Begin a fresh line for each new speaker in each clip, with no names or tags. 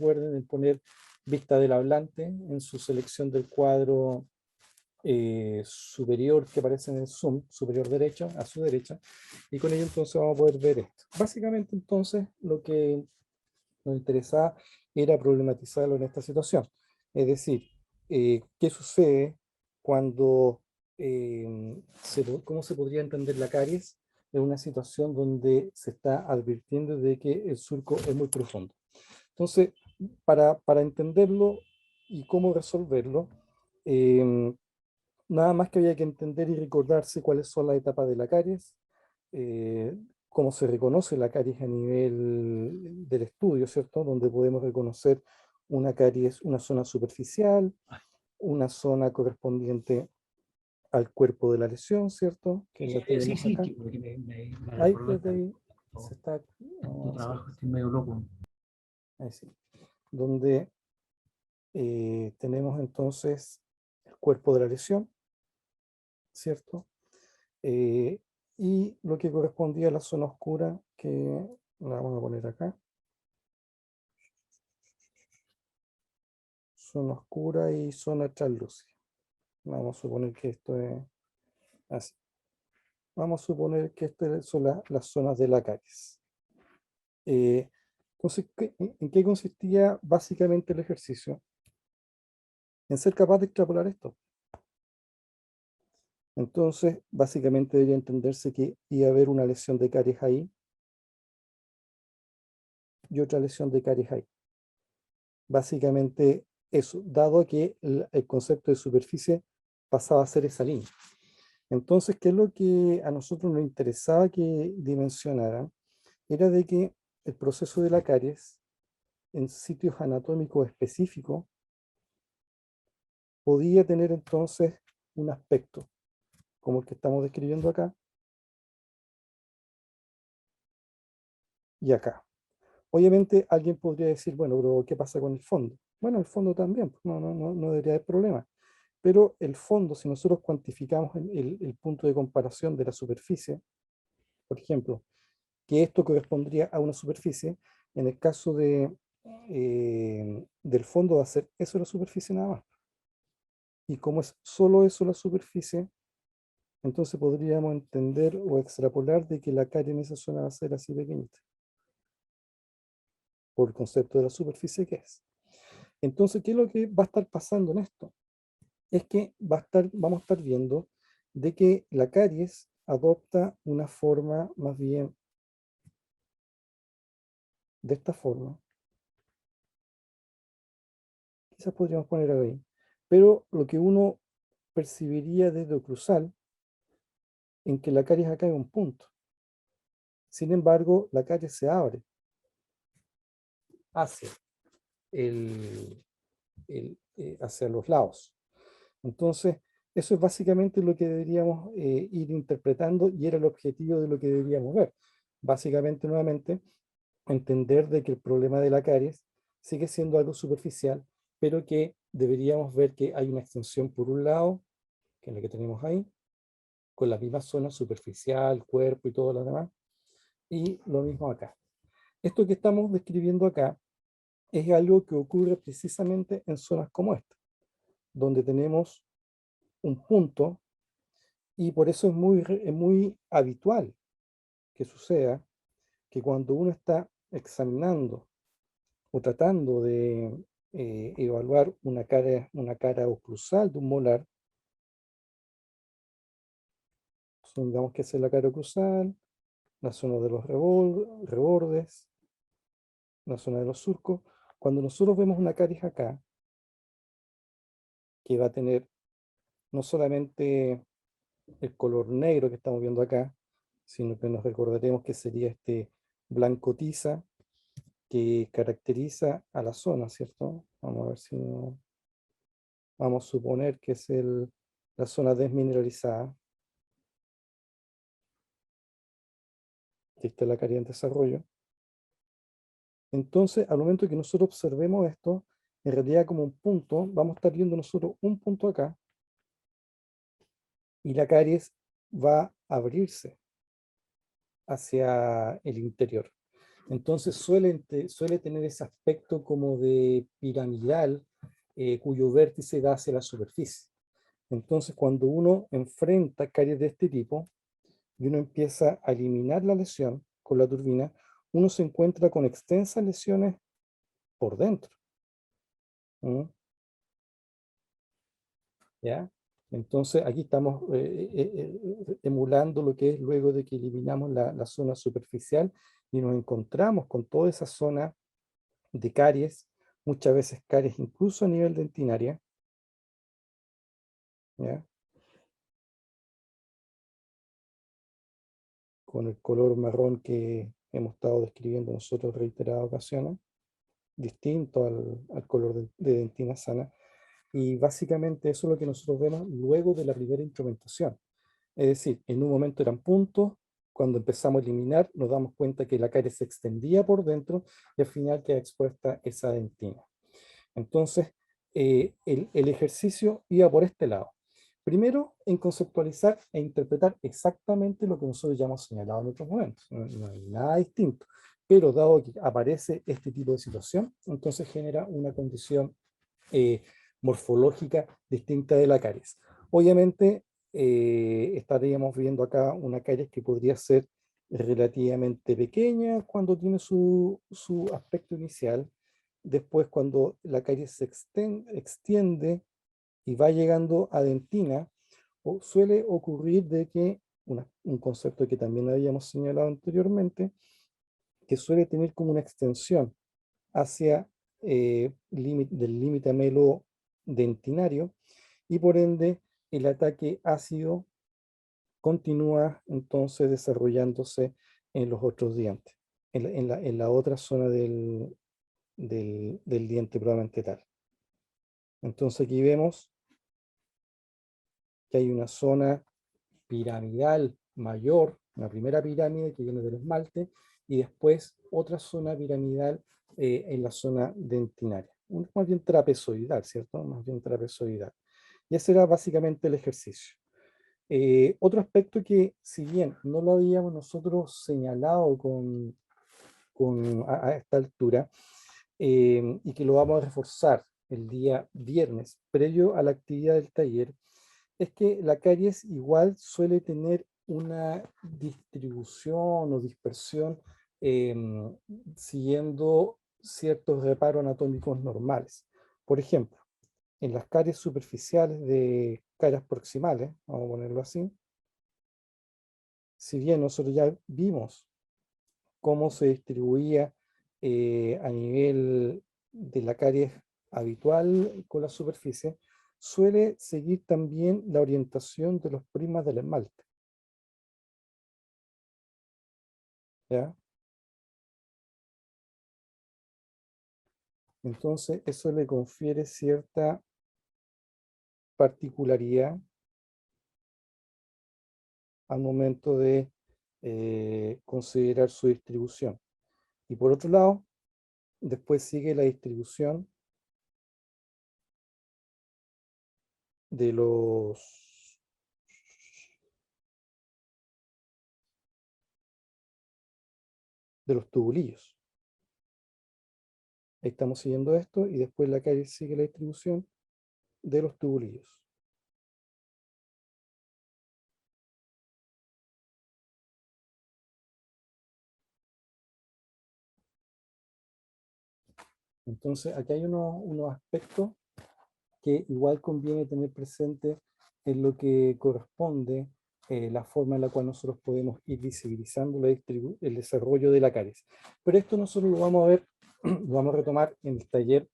recuerden en poner vista del hablante en su selección del cuadro superior que aparece en el zoom, superior derecho, a su derecha, y con ello entonces vamos a poder ver esto. Básicamente entonces lo que nos interesaba era problematizarlo en esta situación. Es decir, ¿qué sucede cuando, cómo se podría entender la caries en una situación donde se está advirtiendo de que el surco es muy profundo? Entonces, para entenderlo y cómo resolverlo, eh, nada más que había que entender y recordarse cuáles son las etapas de la caries, eh, cómo se reconoce la caries a nivel del estudio, ¿cierto? Donde podemos reconocer una caries, una zona superficial, una zona correspondiente al cuerpo de la lesión, ¿cierto? Que la
Sí,
tenemos
sí,
acá.
sí, porque me
Ahí,
recordó
desde ahí, se
tu,
está,
tu
vamos a hacer,
trabajo, estoy medio loco.
ahí sí, donde tenemos entonces el cuerpo de la lesión, ¿cierto? Eh, y lo que correspondía a la zona oscura, que la vamos a poner acá, zona oscura y zona translúcida. Vamos a suponer que esto es así. Vamos a suponer que estas son las zonas de la caries. Entonces, ¿en qué consistía básicamente el ejercicio? En ser capaz de extrapolar esto. Entonces, básicamente debería entenderse que iba a haber una lesión de caries ahí y otra lesión de caries ahí. Básicamente eso, dado que el concepto de superficie pasaba a ser esa línea. Entonces, ¿qué es lo que a nosotros nos interesaba que dimensionaran? Era de que el proceso de la caries en sitios anatómicos específicos podía tener entonces un aspecto como el que estamos describiendo acá y acá. Obviamente alguien podría decir, bueno, pero ¿qué pasa con el fondo? Bueno, el fondo también, pues, no debería haber problema. Pero el fondo, si nosotros cuantificamos el punto de comparación de la superficie, por ejemplo, que esto correspondría a una superficie, en el caso del fondo va a ser eso la superficie nada más. Y como es solo eso la superficie, entonces podríamos entender o extrapolar de que la carie en esa zona va a ser así pequeñita, por el concepto de la superficie que es. Entonces, ¿qué es lo que va a estar pasando en esto? Es que vamos a estar viendo de que la caries adopta una forma más bien de esta forma. Quizás podríamos poner ahí. Pero lo que uno percibiría desde oclusal, en que la caries acá es un punto. Sin embargo, la caries se abre hacia, hacia los lados. Entonces, eso es básicamente lo que deberíamos ir interpretando y era el objetivo de lo que deberíamos ver. Básicamente, nuevamente, entender de que el problema de la caries sigue siendo algo superficial, pero que deberíamos ver que hay una extensión por un lado, que es la que tenemos ahí, con la misma zona superficial, cuerpo y todo lo demás, y lo mismo acá. Esto que estamos describiendo acá es algo que ocurre precisamente en zonas como esta, donde tenemos un punto, y por eso es muy habitual que suceda que cuando uno está examinando o tratando de evaluar una cara oclusal de un molar, supongamos que esa es la cara oclusal, la zona de los rebordes, la zona de los surcos. Cuando nosotros vemos una caries acá, que va a tener no solamente el color negro que estamos viendo acá, sino que nos recordaremos que sería este blanco tiza que caracteriza a la zona, ¿cierto? Vamos a ver si vamos a suponer que es la zona desmineralizada, que está la caries en desarrollo. Entonces, al momento que nosotros observemos esto, en realidad como un punto, vamos a estar viendo nosotros un punto acá, y la caries va a abrirse hacia el interior. Entonces suele tener ese aspecto como de piramidal, cuyo vértice da hacia la superficie. Entonces, cuando uno enfrenta caries de este tipo y uno empieza a eliminar la lesión con la turbina, uno se encuentra con extensas lesiones por dentro. ¿Mm? ¿Ya? Entonces, aquí estamos emulando lo que es luego de que eliminamos la zona superficial y nos encontramos con toda esa zona de caries, muchas veces caries incluso a nivel dentinaria, ¿ya? Con el color marrón que hemos estado describiendo nosotros en reiteradas ocasiones, distinto al color de dentina sana. Y básicamente eso es lo que nosotros vemos luego de la primera instrumentación. Es decir, en un momento eran puntos, cuando empezamos a eliminar nos damos cuenta que la caries se extendía por dentro y al final queda expuesta esa dentina. Entonces, el ejercicio iba por este lado. Primero, en conceptualizar e interpretar exactamente lo que nosotros ya hemos señalado en otros momentos. No hay nada distinto. Pero dado que aparece este tipo de situación, entonces genera una condición eh, morfológica distinta de la caries. Obviamente, estaríamos viendo acá una caries que podría ser relativamente pequeña cuando tiene su aspecto inicial. Después, cuando la caries se extiende y va llegando a dentina, suele ocurrir de que un concepto que también habíamos señalado anteriormente, que suele tener como una extensión hacia del límite amelo dentinario y por ende el ataque ácido continúa entonces desarrollándose en los otros dientes, en la otra zona del diente probablemente tal. Entonces aquí vemos que hay una zona piramidal mayor, una primera pirámide que viene del esmalte, y después otra zona piramidal en la zona dentinaria. Más bien trapezoidal, ¿cierto? Más bien trapezoidal. Y ese era básicamente el ejercicio. Otro aspecto que, si bien no lo habíamos nosotros señalado a esta altura, y que lo vamos a reforzar el día viernes, previo a la actividad del taller, es que la caries igual suele tener una distribución o dispersión em, siguiendo ciertos reparos anatómicos normales. Por ejemplo, en las caries superficiales de caras proximales, vamos a ponerlo así, si bien nosotros ya vimos cómo se distribuía a nivel de la caries habitual con la superficie, suele seguir también la orientación de los prismas del esmalte, ¿ya? Entonces, eso le confiere cierta particularidad al momento de considerar su distribución. Y por otro lado, después sigue la distribución de los tubulillos. Ahí estamos siguiendo esto y después la caries sigue la distribución de los tubulillos. Entonces, aquí hay unos aspectos que igual conviene tener presente en lo que corresponde la forma en la cual nosotros podemos ir visibilizando el desarrollo de la caries. Pero esto nosotros lo vamos a ver, lo vamos a retomar en el taller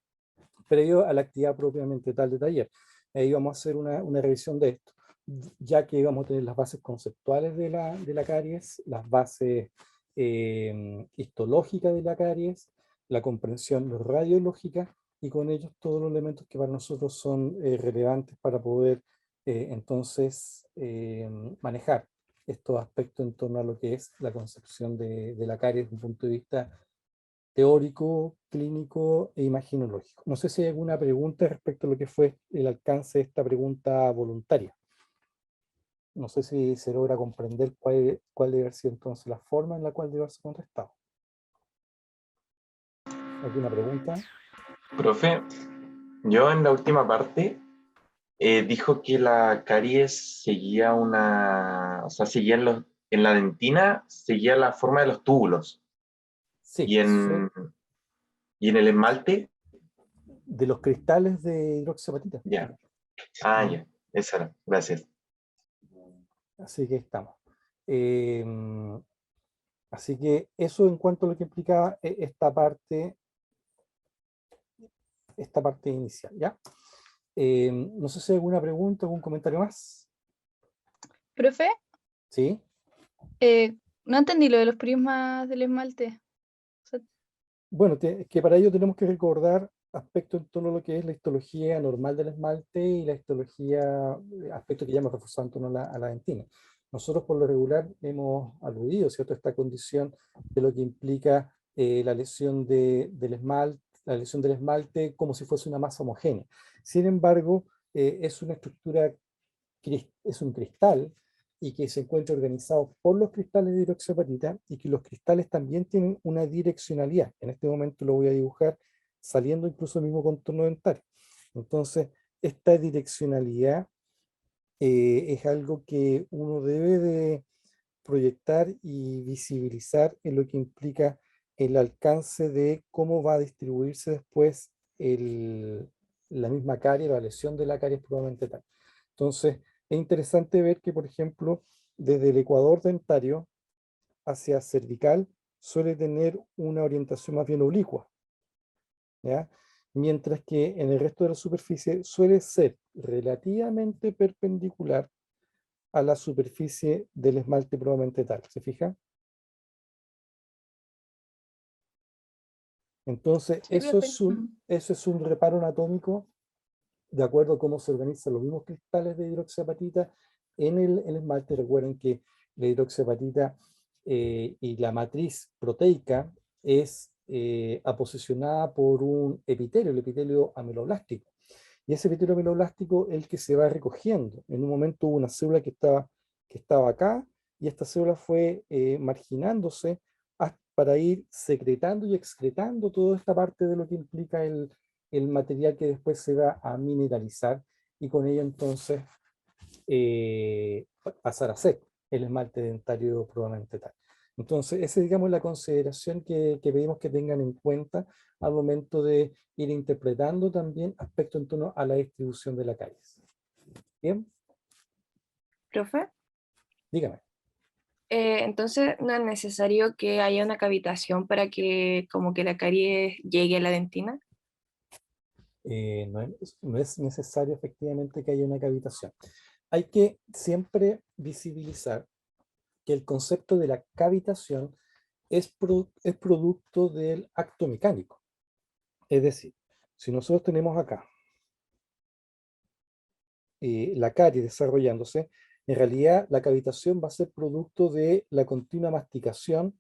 previo a la actividad propiamente tal de taller. Ahí vamos a hacer una revisión de esto, ya que vamos a tener las bases conceptuales de la caries, las bases histológicas de la caries, la comprensión radiológica y con ellos todos los elementos que para nosotros son relevantes para poder entonces manejar estos aspectos en torno a lo que es la concepción de la caries desde un punto de vista teórico, clínico e imaginológico. No sé si hay alguna pregunta respecto a lo que fue el alcance de esta pregunta voluntaria. No sé si se logra comprender cuál debe ser entonces la forma en la cual debe ser contestado. ¿Alguna pregunta?
Profe, yo en la última parte dijo que la caries seguía o sea, seguía en la dentina, seguía la forma de los túbulos.
Sí,
Y y en el esmalte,
de los cristales de hidroxiapatita.
ya. Ah,
Mm.
ya. Esa era. Gracias.
Así que estamos. Eh, Así que eso en cuanto a lo que implica esta parte inicial, ¿ya? No sé si hay alguna pregunta, algún comentario más.
Profe,
¿Sí?
no entendí lo de los prismas del esmalte. O sea,
Bueno, es que para ello tenemos que recordar aspectos en torno a lo que es la histología normal del esmalte y la histología, aspectos que ya hemos reforzado en torno a la dentina. Nosotros por lo regular hemos aludido, ¿cierto?, a esta condición de lo que implica la lesión la lesión del esmalte como si fuese una masa homogénea. Sin embargo, es una estructura, es un cristal y que se encuentra organizado por los cristales de hidroxiapatita y que los cristales también tienen una direccionalidad. En este momento lo voy a dibujar saliendo incluso del mismo contorno dentario. Entonces, esta direccionalidad es algo que uno debe de proyectar y visibilizar en lo que implica el alcance de cómo va a distribuirse después la misma carie, la lesión de la carie probablemente tal. Entonces, es interesante ver que, por ejemplo, desde el ecuador dentario hacia cervical suele tener una orientación más bien oblicua, ¿ya? Mientras que en el resto de la superficie suele ser relativamente perpendicular a la superficie del esmalte probablemente tal. ¿Se fija? Entonces,
sí, profe. Mm.
eso es un reparo anatómico de acuerdo a cómo se organizan los mismos cristales de hidroxiapatita en el esmalte. Recuerden que la hidroxiapatita y la matriz proteica es aposicionada por un epitelio, el epitelio ameloblástico. Y ese epitelio ameloblástico es el que se va recogiendo. En un momento hubo una célula que estaba acá y esta célula fue marginándose para ir secretando y excretando toda esta parte de lo que implica el material que después se va a mineralizar y con ello entonces pasar a ser el esmalte dentario probablemente tal. Entonces, esa es, digamos, la consideración que pedimos que tengan en cuenta al momento de ir interpretando también aspectos en torno a la distribución de la caries. Bien,
Profe,
dígame.
entonces no es necesario que haya una cavitación para que como que la caries llegue a la dentina.
No es necesario efectivamente que haya una cavitación. Hay que siempre visibilizar que el concepto de la cavitación es producto del acto mecánico. Es decir, si nosotros tenemos acá la carie desarrollándose, en realidad la cavitación va a ser producto de la continua masticación,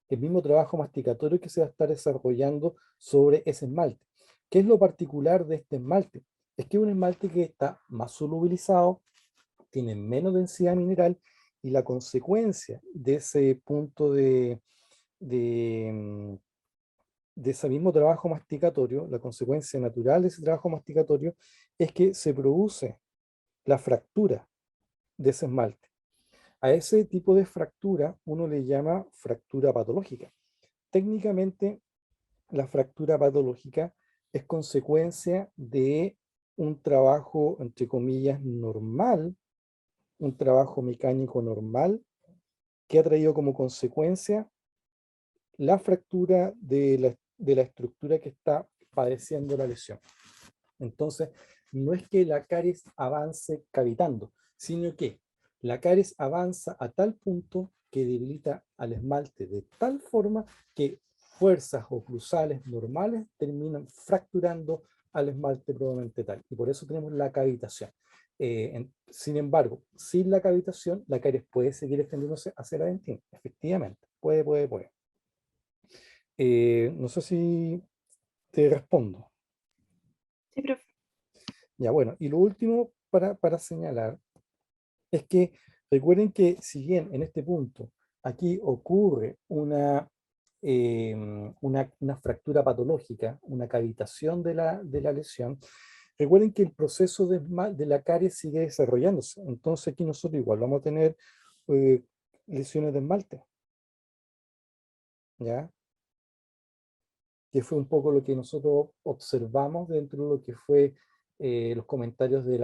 el mismo trabajo masticatorio que se va a estar desarrollando sobre ese esmalte. ¿Qué es lo particular de este esmalte? Es que es un esmalte que está más solubilizado, tiene menos densidad mineral y la consecuencia de ese punto de, de ese mismo trabajo masticatorio, la consecuencia natural de ese trabajo masticatorio es que se produce la fractura de ese esmalte. A ese tipo de fractura uno le llama fractura patológica. Técnicamente, la fractura patológica es consecuencia de un trabajo, entre comillas, normal, un trabajo mecánico normal, que ha traído como consecuencia la fractura de la estructura que está padeciendo la lesión. Entonces, no es que la caries avance cavitando, sino que la caries avanza a tal punto que debilita al esmalte de tal forma que fuerzas oclusales normales terminan fracturando al esmalte probablemente tal. Y por eso tenemos la cavitación. Sin embargo, sin la cavitación, la caries puede seguir extendiéndose hacia la dentina. Efectivamente, puede. No sé si te respondo.
Sí, profe.
Ya, bueno, y lo último para señalar es que recuerden que si bien en este punto aquí ocurre una una fractura patológica, una cavitación de la lesión, recuerden que el proceso de la caries sigue desarrollándose. Entonces aquí nosotros igual vamos a tener lesiones de esmalte, ¿ya? Que fue un poco lo que nosotros observamos dentro de lo que fue los comentarios de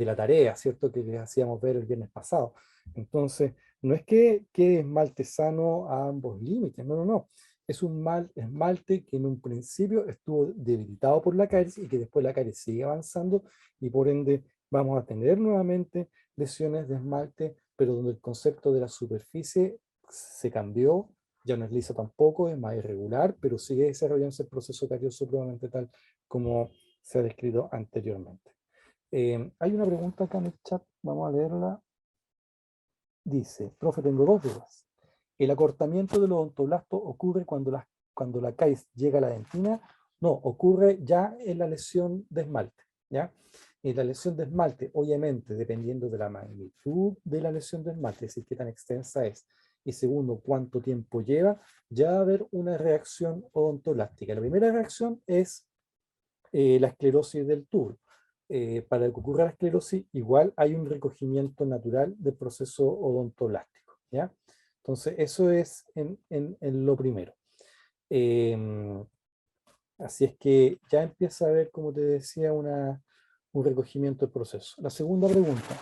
la tarea, ¿cierto? Que les hacíamos ver el viernes pasado. Entonces, no es que quede esmalte sano a ambos límites, no, no, no. Es un mal esmalte que en un principio estuvo debilitado por la caries y que después la caries sigue avanzando y por ende vamos a tener nuevamente lesiones de esmalte, pero donde el concepto de la superficie se cambió, ya no es lisa tampoco, es más irregular, pero sigue desarrollándose el proceso carioso probablemente tal como se ha descrito anteriormente. Hay una pregunta acá en el chat, vamos a leerla. Dice, profe, tengo dos dudas. ¿El acortamiento de los odontoblastos ocurre cuando la caries llega a la dentina? No, ocurre ya en la lesión de esmalte, ¿ya? En la lesión de esmalte, obviamente, dependiendo de la magnitud de la lesión de esmalte, es decir, qué tan extensa es, y segundo, cuánto tiempo lleva, ya va a haber una reacción odontoblástica. La primera reacción es la esclerosis del tubo. Para que ocurra la esclerosis, igual hay un recogimiento natural del proceso odontoblástico, ¿ya? Entonces, eso es en lo primero. Así es que ya empieza a haber, como te decía, un recogimiento del proceso. La segunda pregunta,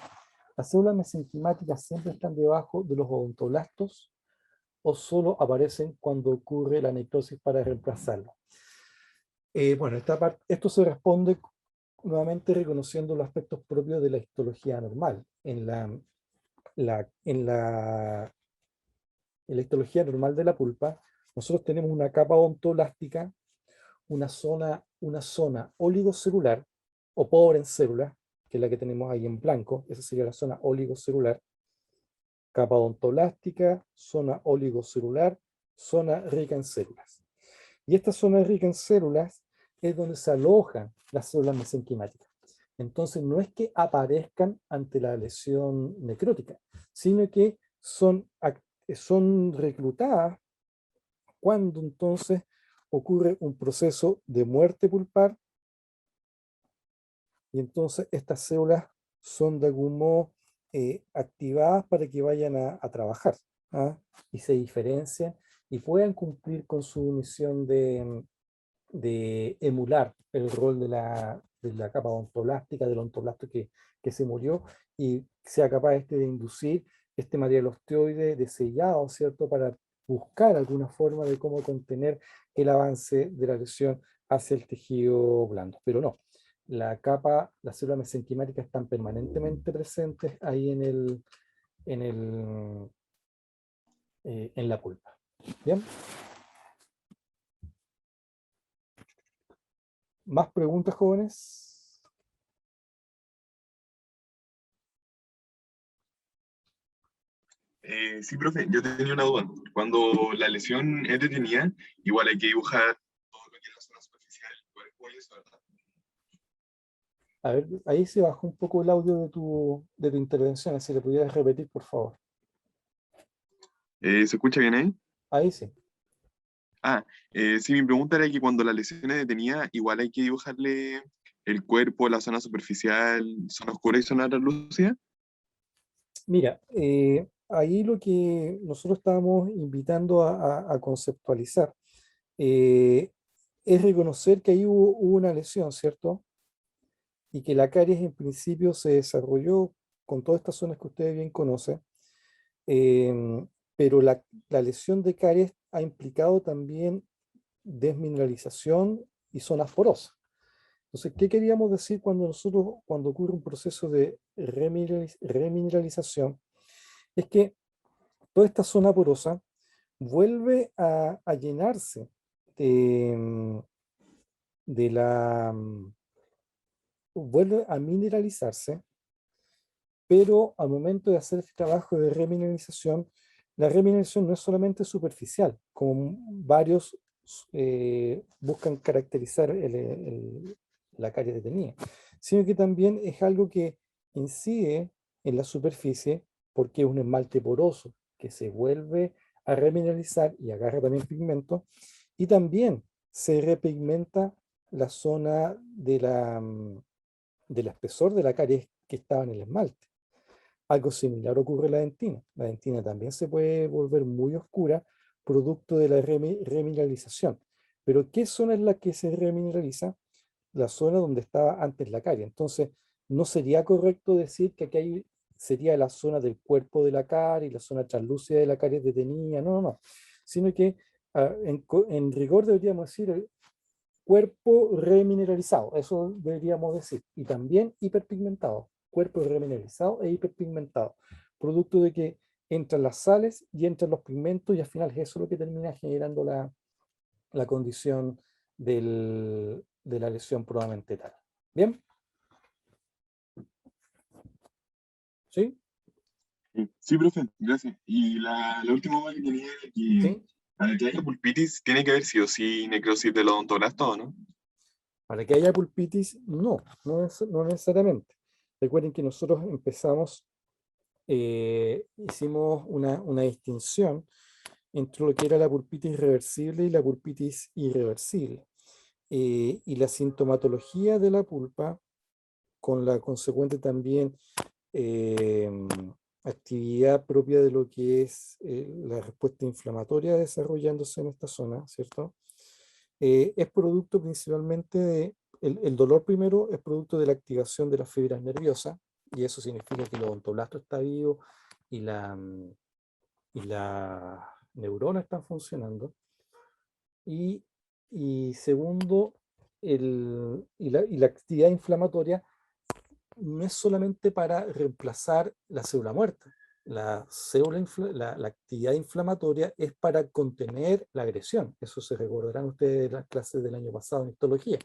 ¿las células mesenquimáticas siempre están debajo de los odontoblastos o solo aparecen cuando ocurre la necrosis para reemplazarlo? Bueno, esto se responde nuevamente reconociendo los aspectos propios de la histología normal. En la histología normal de la pulpa, nosotros tenemos una capa odontoblástica, una zona oligocelular, o pobre en células, que es la que tenemos ahí en blanco, esa sería la zona oligocelular, capa odontoblástica, zona oligocelular, zona rica en células. Y esta zona rica en células es donde se alojan las células mesenquimáticas. Entonces no es que aparezcan ante la lesión necrótica, sino que son reclutadas cuando entonces ocurre un proceso de muerte pulpar y entonces estas células son de algún modo activadas para que vayan a trabajar, ¿ah? Y se diferencian y puedan cumplir con su misión de emular el rol de la capa odontoblástica, del odontoblasto que se murió, y sea capaz de inducir este material osteoide de sellado, ¿cierto? Para buscar alguna forma de cómo contener el avance de la lesión hacia el tejido blando. Pero no, las células mesenquimáticas están permanentemente presentes ahí en la pulpa. ¿Bien? ¿Más preguntas, jóvenes?
Sí, profe, yo tenía una duda. Cuando la lesión es detenida, igual hay que dibujar todo lo que es la zona superficial del cuerpo y eso, ¿verdad?
A ver, ahí se bajó un poco el audio de tu intervención, si le pudieras repetir, por favor.
¿Se escucha bien ahí?
Ahí sí.
Sí, mi pregunta era que cuando la lesión es detenida, igual hay que dibujarle el cuerpo, la zona superficial, zona oscura y zona translúcida.
Mira, ahí lo que nosotros estábamos invitando a conceptualizar es reconocer que ahí hubo una lesión, ¿cierto? Y que la caries en principio se desarrolló con todas estas zonas que ustedes bien conocen, pero la lesión de caries ha implicado también desmineralización y zonas porosas. Entonces, ¿qué queríamos decir cuando ocurre un proceso de remineralización? Es que toda esta zona porosa vuelve a llenarse de, de la, vuelve a mineralizarse, pero al momento de hacer este trabajo de remineralización, la remineralización no es solamente superficial, como varios buscan caracterizar la caries detenida, sino que también es algo que incide en la superficie porque es un esmalte poroso que se vuelve a remineralizar y agarra también pigmento, y también se repigmenta la zona del espesor de la caries que estaba en el esmalte. Algo similar ocurre en la dentina. La dentina también se puede volver muy oscura producto de la remineralización. Pero ¿qué zona es la que se remineraliza? La zona donde estaba antes la carie. Entonces, no sería correcto decir que aquí sería la zona del cuerpo de la carie, la zona translúcida de la carie detenida, no, no, no. Sino que en rigor deberíamos decir el cuerpo remineralizado, eso deberíamos decir. Y también hiperpigmentado, cuerpo remineralizado e hiperpigmentado. Producto de que entran las sales y entran los pigmentos y al final eso es lo que termina generando la condición de la lesión probablemente tal. ¿Bien? ¿Sí?
Sí, profe, gracias. Y la última duda que tenía era que
¿Sí?
para que haya pulpitis tiene que haber sí o sí necrosis del odontoblasto, ¿o no?
Para que haya pulpitis, no necesariamente. Recuerden que nosotros empezamos, hicimos una distinción entre lo que era la pulpitis reversible y la pulpitis irreversible. Y la sintomatología de la pulpa, con la consecuente también eh, actividad propia de lo que es la respuesta inflamatoria desarrollándose en esta zona, ¿cierto? Es producto principalmente el dolor primero es producto de la activación de las fibras nerviosas, y eso significa que el odontoblasto está vivo y la neurona están funcionando. Y segundo, la actividad inflamatoria no es solamente para reemplazar la célula muerta. La actividad inflamatoria es para contener la agresión. Eso se recordarán ustedes de las clases del año pasado en histología,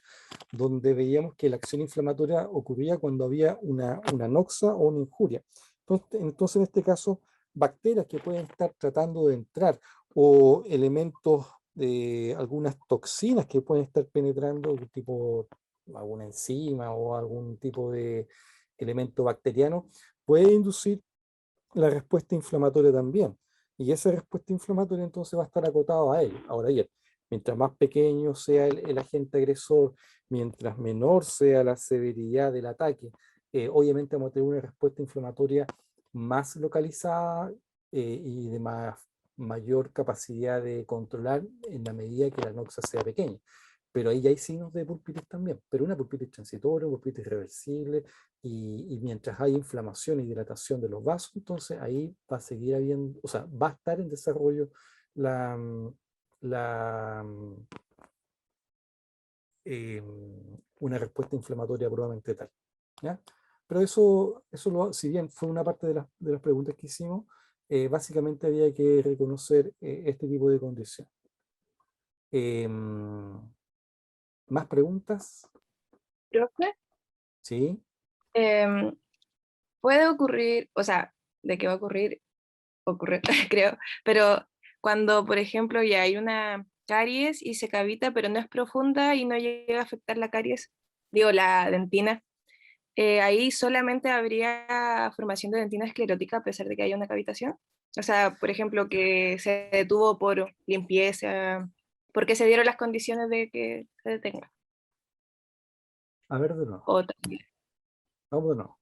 donde veíamos que la acción inflamatoria ocurría cuando había una noxa o una injuria. Entonces, en este caso, bacterias que pueden estar tratando de entrar o elementos de algunas toxinas que pueden estar penetrando, tipo alguna enzima o algún tipo de elemento bacteriano, puede inducir la respuesta inflamatoria también. Y esa respuesta inflamatoria entonces va a estar acotado a él. Ahora bien, mientras más pequeño sea el agente agresor, mientras menor sea la severidad del ataque, obviamente vamos a tener una respuesta inflamatoria más localizada y de mayor capacidad de controlar en la medida que la noxa sea pequeña. Pero ahí ya hay signos de pulpitis también, pero una pulpitis transitoria, pulpitis reversible, y mientras hay inflamación y dilatación de los vasos, entonces ahí va a seguir habiendo, o sea, va a estar en desarrollo la, la, una respuesta inflamatoria probablemente tal, ¿ya? Pero si bien fue una parte de las preguntas que hicimos, básicamente había que reconocer este tipo de condición. ¿Más preguntas?
Profe,
¿Sí?
em, puede ocurrir, o sea, de qué va a ocurrir, ocurre, creo, pero cuando, por ejemplo, ya hay una caries y se cavita, pero no es profunda y no llega a afectar la caries, digo, la dentina, ahí solamente habría formación de dentina esclerótica a pesar de que haya una cavitación. O sea, por ejemplo, que se detuvo por limpieza, porque se dieron las condiciones de que se detenga.
A ver de nuevo.
O también,
Vamos de nuevo.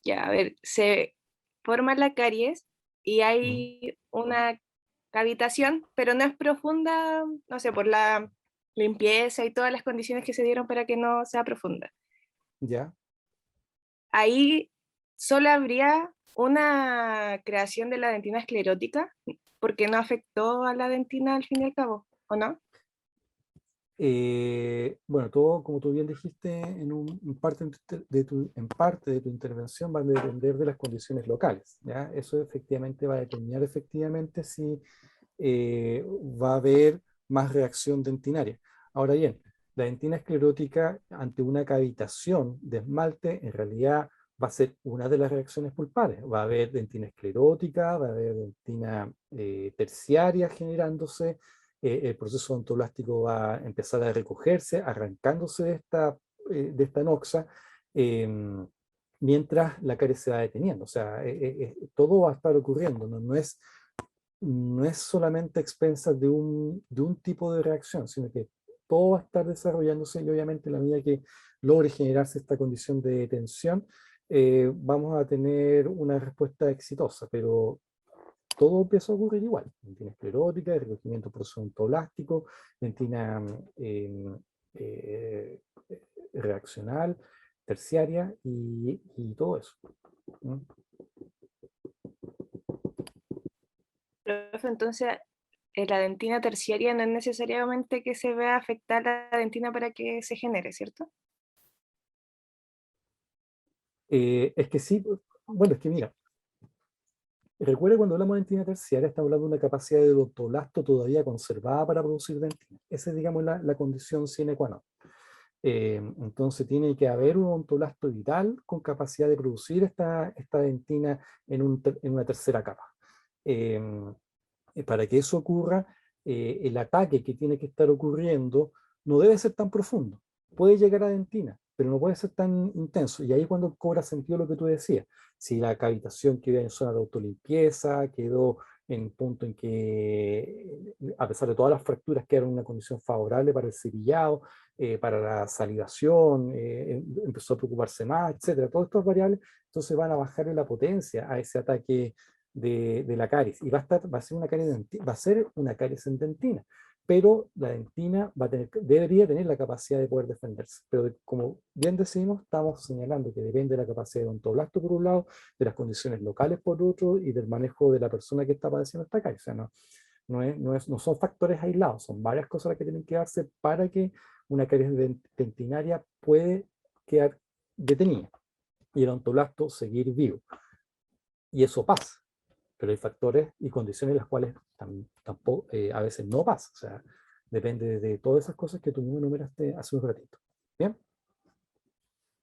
ya, a ver, se forma la caries y
Mm.
hay una cavitación, pero no es profunda, no sé, por la limpieza y todas las condiciones que se dieron para que no sea profunda.
¿Ya?
Ahí solo habría una creación de la dentina esclerótica, porque no afectó a la dentina al fin y al cabo, ¿o no?
Bueno, todo, como tú bien dijiste, en parte de tu intervención va a depender de las condiciones locales, ¿ya? Eso efectivamente va a determinar efectivamente si va a haber más reacción dentinaria. Ahora bien, la dentina esclerótica ante una cavitación de esmalte en realidad va a ser una de las reacciones pulpares. Va a haber dentina esclerótica, va a haber dentina terciaria generándose, el proceso odontoblástico va a empezar a recogerse, arrancándose de esta noxa, em, mientras la caries se va deteniendo. O sea, todo va a estar ocurriendo, no es no es solamente a expensas de un tipo de reacción, sino que todo va a estar desarrollándose y obviamente en la medida que logre generarse esta condición de tensión, vamos a tener una respuesta exitosa, pero todo empieza a ocurrir igual. Dentina esclerótica, recogimiento prosontoblástico, dentina eh, reaccional, terciaria y todo eso. ¿Mm?
Profe, entonces, la dentina terciaria no es necesariamente que se vea afectar la dentina para que se genere, ¿cierto?
Es que sí, bueno, es que mira, recuerda cuando hablamos de dentina terciaria, estamos hablando de una capacidad de odontoblasto todavía conservada para producir dentina. Esa es, digamos, la condición sine qua non. Entonces tiene que haber un odontoblasto vital con capacidad de producir esta dentina en una tercera capa. Para que eso ocurra, el ataque que tiene que estar ocurriendo no debe ser tan profundo. Puede llegar a dentina, pero no puede ser tan intenso. Y ahí cuando cobra sentido lo que tú decías. Si la cavitación quedó en zona de autolimpieza, quedó en punto en que, a pesar de todas las fracturas, quedaron en una condición favorable para el cepillado, para la salivación, empezó a preocuparse más, etcétera. Todas estas variables, entonces van a bajarle la potencia a ese ataque de la caries. Y va a ser una caries va a ser una caries en dentina. Pero la dentina debería tener la capacidad de poder defenderse. Pero como bien decimos, estamos señalando que depende de la capacidad de odontoblasto por un lado, de las condiciones locales por otro, y del manejo de la persona que está padeciendo esta caries. O sea, no son factores aislados, son varias cosas las que tienen que darse para que una caries dentinaria puede quedar detenida y el odontoblasto seguir vivo. Y eso pasa, pero hay factores y condiciones en las cuales tampoco, a veces no pasa. O sea, depende de todas esas cosas que tú mismo enumeraste hace un ratito. Bien.